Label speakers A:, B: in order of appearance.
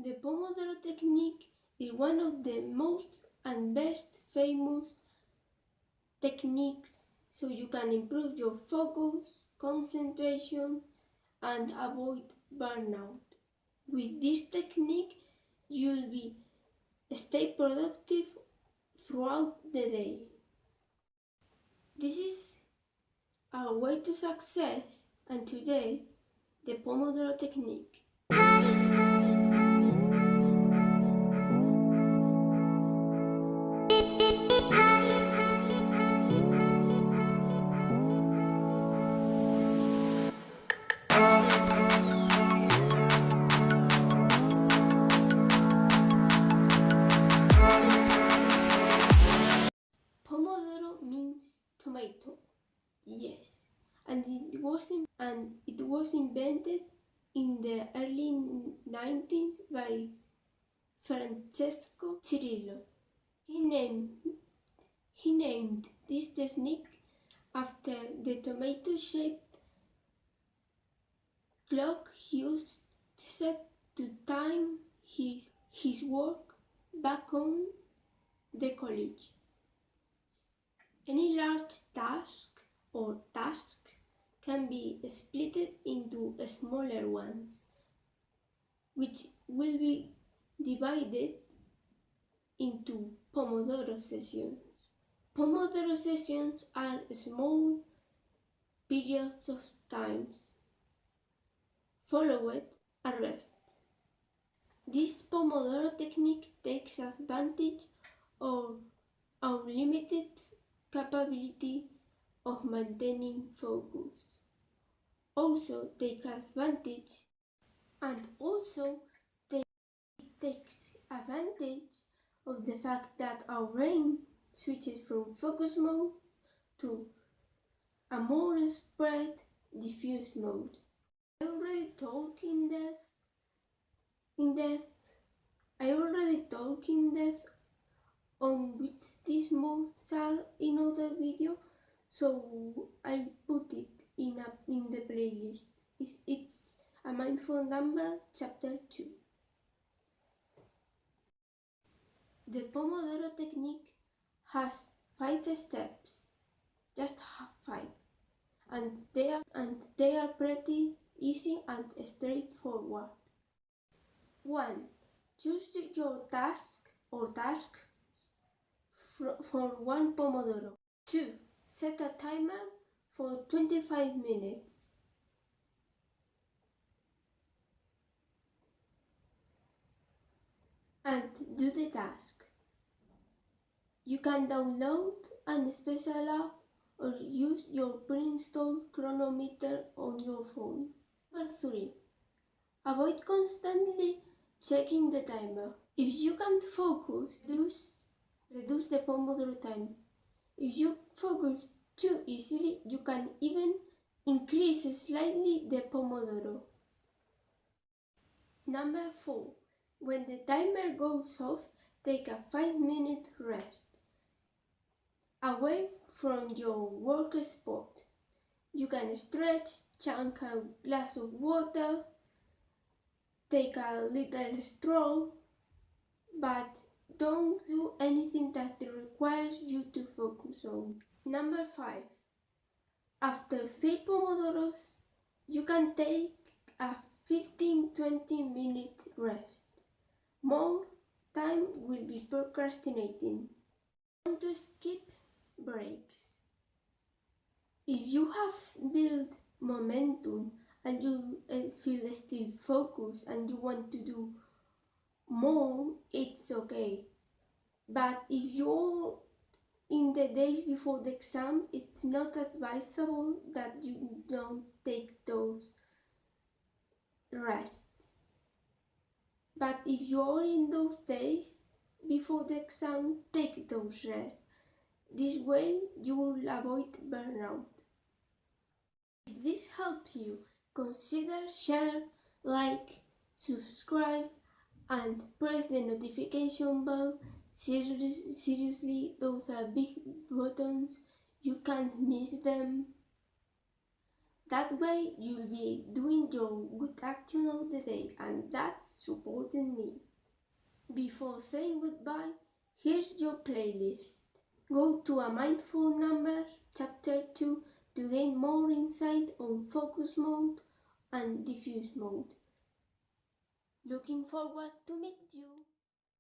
A: The Pomodoro technique is one of the most and best famous techniques so you can improve your focus, concentration, and avoid burnout. With this technique, you'll stay productive throughout the day. This is our way to success, and today, the Pomodoro technique. Pomodoro means tomato, yes, and it was invented in the early 19th by Francesco Cirillo. He named this technique after the tomato-shaped clock he used to time his work back on the college. Any large task can be split into smaller ones, which will be divided into Pomodoro sessions. Pomodoro sessions are small periods of times, followed a rest. This Pomodoro technique takes advantage of our limited capability of maintaining focus. Also takes advantage of the fact that our brain switches from focus mode to a more spread, diffuse mode. I already talked in depth on which these modes are in other video, so I put it in the playlist. It's a mindful number, chapter 2. The Pomodoro technique has 5 steps, just 5, and they are pretty easy and straightforward. 1. Choose your task or tasks for 1 Pomodoro. 2. Set a timer for 25 minutes. And do the task. You can download a special app or use your pre-installed chronometer on your phone. Number 3. Avoid constantly checking the timer. If you can't focus, reduce the Pomodoro time. If you focus too easily, you can even increase slightly the Pomodoro. Number 4. When the timer goes off, take a 5-minute rest away from your work spot. You can stretch, chug a glass of water, take a little stroll, but don't do anything that requires you to focus on. Number 5. After 3 Pomodoros, you can take a 15-20 minute rest. More time will be procrastinating. Don't skip breaks. If you have built momentum and you feel still focused and you want to do more, it's okay. But if you're in the days before the exam, it's not advisable that you don't take those rests. But if you're in those days before the exam, take those rests. This way you will avoid burnout. If this helps you, consider share, like, subscribe, and press the notification bell. Seriously, those are big buttons. You can't miss them. That way you'll be doing your good action of the day, and that's supporting me. Before saying goodbye, here's your playlist. Go to A Mindful Number Chapter 2 to gain more insight on focus mode and diffuse mode. Looking forward to meet you.